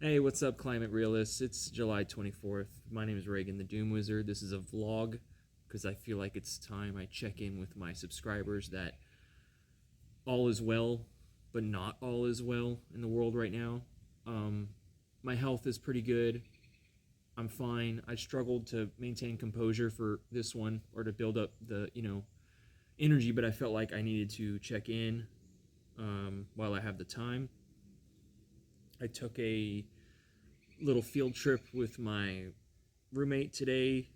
Hey, what's up, climate realists? It's July 24th. My name is Reagan the Doom Wizard. This is a vlog because I feel like it's time I check in with my subscribers that all is well, but not all is well in the world right now. My health is pretty good. I'm fine. I struggled to maintain composure for this one or to build up the, energy, but I felt like I needed to check in while I have the time. I took a little field trip with my roommate today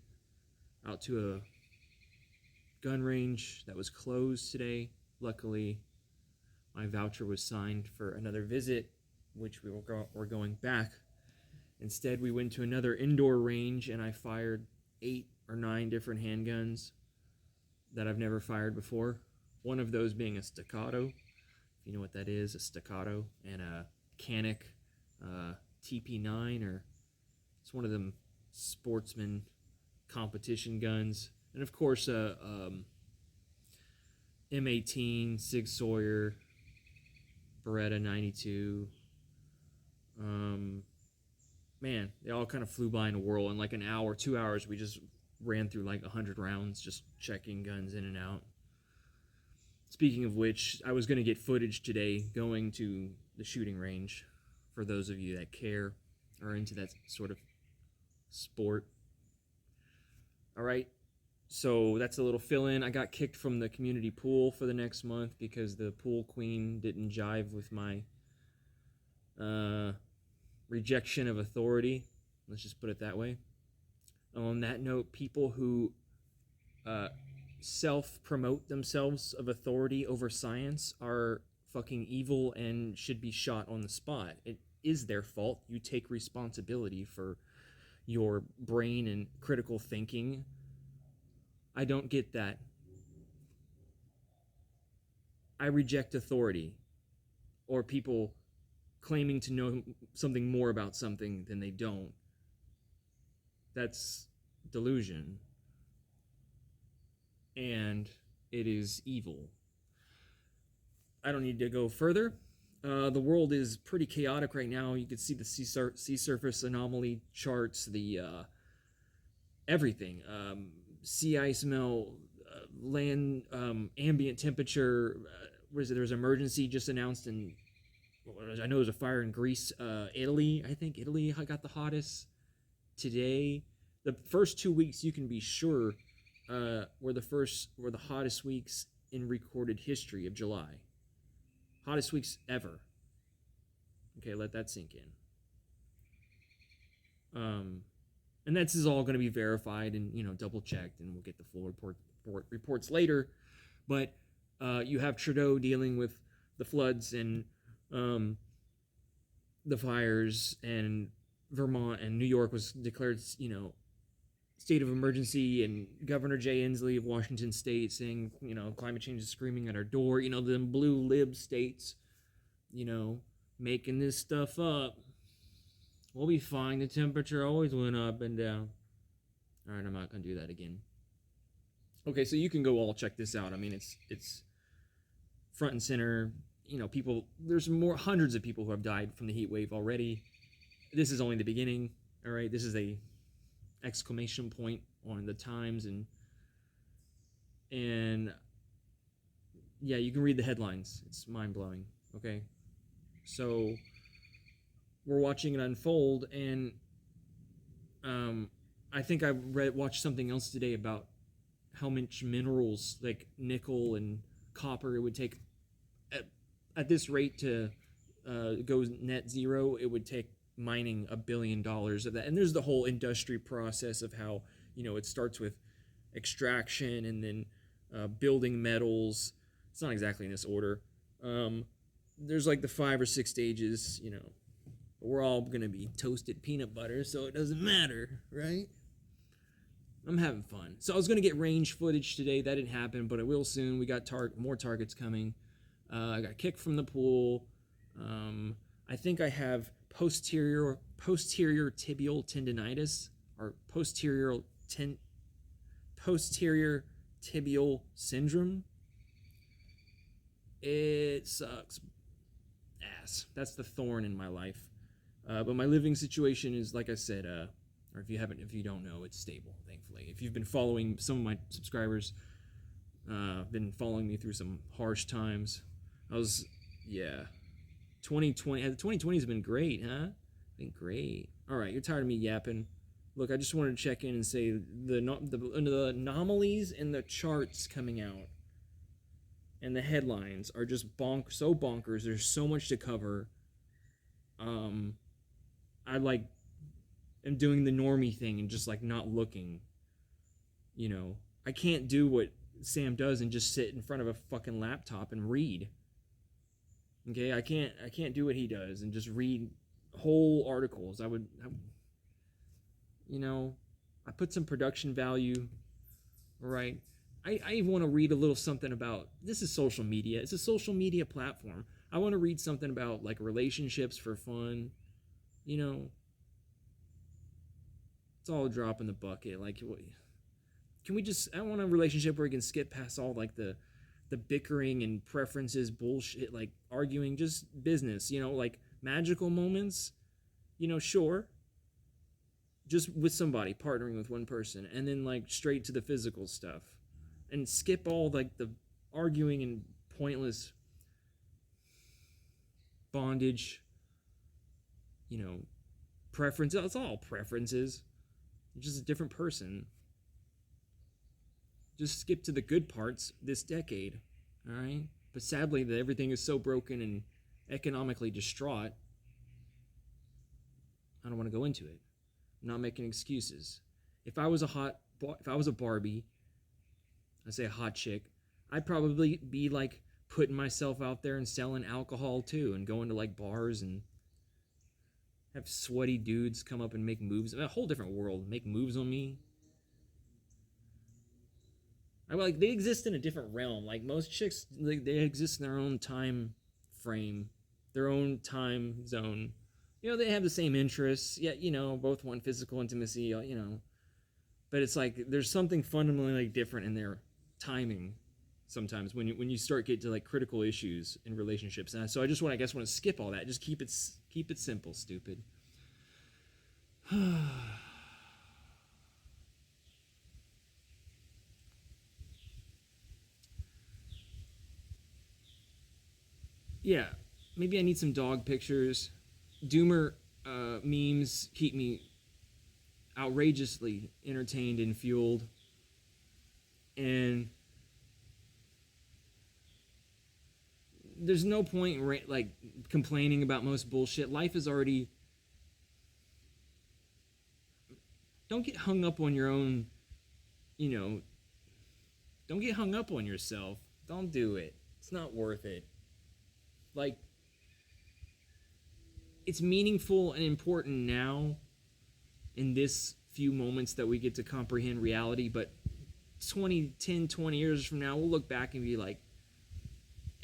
out to a gun range that was closed today. Luckily, my voucher was signed for another visit, which we're going back. Instead, we went to another indoor range and I fired 8 or 9 different handguns that I've never fired before. One of those being a staccato, if you know what that is, a staccato, and a Canic TP9, or it's one of them sportsman competition guns, and of course M18 Sig Sauer Beretta 92. Man, they all kind of flew by in a whirl. In like an hour, 2 hours, we just ran through like 100 rounds, just checking guns in and out. Speaking of which, I was going to get footage today going to the shooting range for those of you that care or into that sort of sport. All right, so that's a little fill-in. I got kicked from the community pool for the next month because the pool queen didn't jive with my rejection of authority. Let's just put it that way. On that note, people who self-promote themselves of authority over science are fucking evil and should be shot on the spot. It is their fault. You take responsibility for your brain and critical thinking. I don't get that. I reject authority or people claiming to know something more about something than they don't. That's delusion. And it is evil. I don't need to go further. The world is pretty chaotic right now. You can see the sea surface anomaly charts, the everything. Sea ice melt, land ambient temperature. There's an emergency just announced in, I know there's a fire in Greece, Italy. I think Italy got the hottest today. The first 2 weeks, you can be sure, were the hottest weeks in recorded history of July. Hottest weeks ever. Okay, let that sink in. And this is all going to be verified and double checked, and we'll get the full reports later. But you have Trudeau dealing with the floods and the fires, and Vermont and New York was declared state of emergency, and Governor Jay Inslee of Washington State saying, climate change is screaming at our door. Them blue lib states, making this stuff up. We'll be fine. The temperature always went up and down. All right, I'm not going to do that again. Okay, so you can go all check this out. I mean, it's front and center. There's hundreds of people who have died from the heat wave already. This is only the beginning. All right, this is a exclamation point on the times, and yeah, you can read the headlines. It's mind-blowing. Okay, so we're watching it unfold, and I think I watched something else today about how much minerals like nickel and copper it would take at this rate to go net zero. It would take mining $1 billion of that. And there's the whole industry process of how it starts with extraction and then building metals. It's not exactly in this order. There's like the 5 or 6 stages. But we're all gonna be toasted peanut butter, so it doesn't matter, right? I'm having fun. So I was gonna get range footage today. That didn't happen, but it will soon. We got more targets coming. I got kicked from the pool. I think I have posterior tibial tendonitis, or posterior tibial syndrome. It sucks ass. That's the thorn in my life. But my living situation is, like I said, or if you don't know, it's stable, thankfully. If you've been following some of my subscribers, been following me through some harsh times. Yeah, 2020 has been great, huh? Been great. All right, you're tired of me yapping. Look, I just wanted to check in and say the anomalies in the charts coming out and the headlines are just so bonkers. There's so much to cover. I like am doing the normie thing and just like not looking. I can't do what Sam does and just sit in front of a fucking laptop and read. Okay, I can't do what he does and just read whole articles. I put some production value, right? I even want to read a little something about, this is social media. It's a social media platform. I want to read something about like relationships for fun. It's all a drop in the bucket. Like, can we just, I want a relationship where we can skip past all like the bickering and preferences bullshit, like arguing, just business, like magical moments, sure, just with somebody, partnering with one person, and then like straight to the physical stuff and skip all like the arguing and pointless bondage, preferences. It's all preferences. You're just a different person. Just skip to the good parts this decade, all right? But sadly, that everything is so broken and economically distraught, I don't want to go into it. I'm not making excuses. If I was a Barbie, I say a hot chick, I'd probably be like putting myself out there and selling alcohol too, and going to like bars and have sweaty dudes come up and make moves. A whole different world, make moves on me. They exist in a different realm. Like most chicks, they exist in their own time frame, their own time zone. They have the same interests. Yeah, both want physical intimacy. But it's like there's something fundamentally different in their timing. Sometimes when you start get to like critical issues in relationships, and so I want to skip all that. Just keep it simple, stupid. Yeah, maybe I need some dog pictures. Doomer memes keep me outrageously entertained and fueled. And there's no point like complaining about most bullshit. Life is already. Don't get hung up on your own. Don't get hung up on yourself. Don't do it. It's not worth it. Like, it's meaningful and important now in this few moments that we get to comprehend reality, but 20 years from now, we'll look back and be like,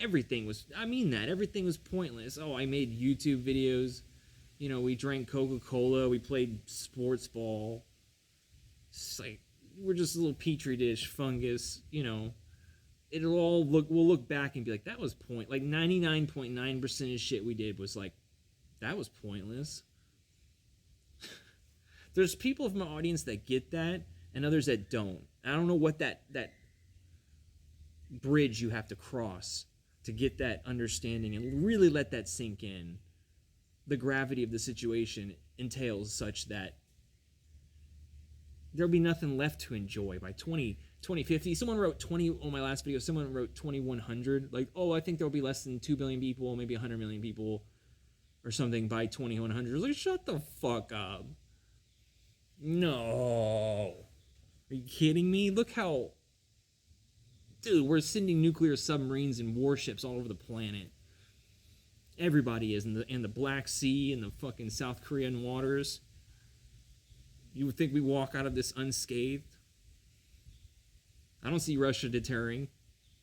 everything was pointless. Oh, I made YouTube videos. We drank Coca-Cola. We played sports ball. It's like, we're just a little petri dish fungus, we'll look back and be like, that was point. Like 99.9% of shit we did was like, that was pointless. There's people from my audience that get that and others that don't. I don't know what that bridge you have to cross to get that understanding and really let that sink in. The gravity of the situation entails such that there'll be nothing left to enjoy by 2050. Someone wrote 20 on my last video. Someone wrote 2100. Like, oh, I think there'll be less than 2 billion people, maybe 100 million people or something by 2100. Like, shut the fuck up. No. Are you kidding me? Look how... Dude, we're sending nuclear submarines and warships all over the planet. Everybody is in the Black Sea and the fucking South Korean waters. You would think we walk out of this unscathed. I don't see Russia deterring.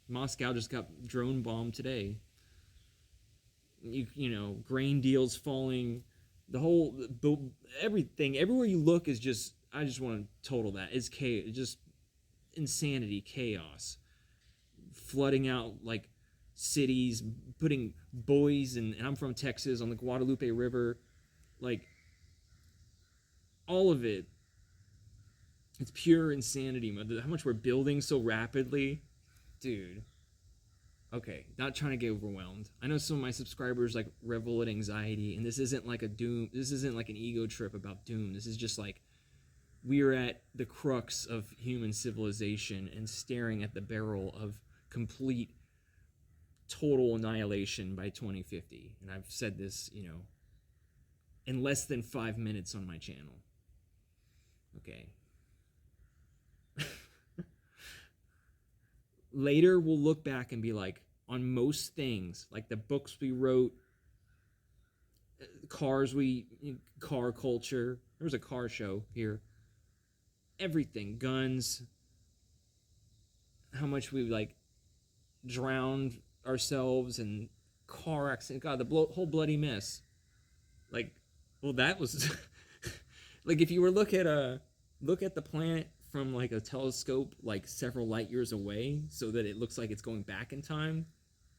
Moscow just got drone bombed today. Grain deals falling. Everything, everywhere you look is just, I just want to total that. It's chaos, just insanity, chaos. Flooding out like cities, putting buoys, and I'm from Texas, on the Guadalupe River, Like, all of it. It's pure insanity. How much we're building so rapidly. Dude. Okay, not trying to get overwhelmed. I know some of my subscribers like revel in anxiety, and this isn't like a doom. This isn't like an ego trip about doom. This is just like we're at the crux of human civilization and staring at the barrel of complete, total annihilation by 2050. And I've said this, in less than 5 minutes on my channel. Okay. Later, we'll look back and be like, on most things, like the books we wrote, car culture. There was a car show here. Everything, guns, how much we like drowned ourselves and car accident. God, the whole bloody mess. Like, well, that was like if you were look at the planet from like a telescope, like several light years away, so that it looks like it's going back in time.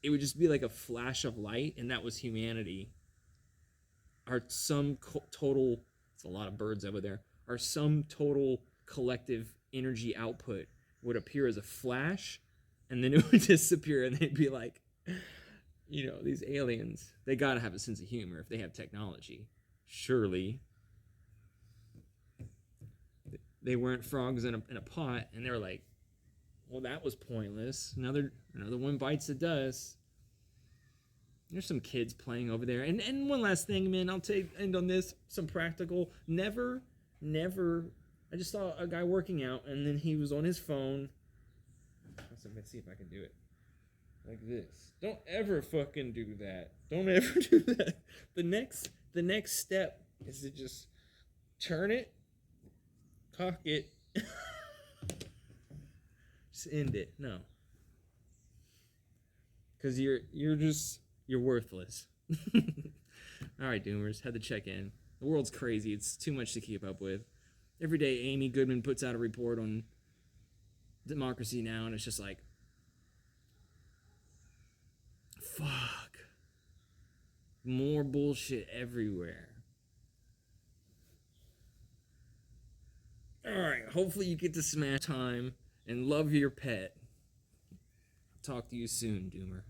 It would just be like a flash of light, and that was humanity. Our sum total, it's a lot of birds over there, our sum total collective energy output would appear as a flash, and then it would disappear, and they'd be like, these aliens, they gotta have a sense of humor if they have technology. Surely. They weren't frogs in a pot, and they were like, well, that was pointless. Another one bites the dust. There's some kids playing over there. And one last thing, man, I'll end on this, some practical. Never, I just saw a guy working out, and then he was on his phone. Let's see if I can do it. Like this. Don't ever fucking do that. Don't ever do that. The next step is to just turn it, cock it, just end it. No. Because you're worthless. All right, Doomers, had to check in. The world's crazy. It's too much to keep up with. Every day, Amy Goodman puts out a report on Democracy Now!, and it's just like, fuck. More bullshit everywhere. All right, hopefully you get to smash time and love your pet. Talk to you soon, Doomer.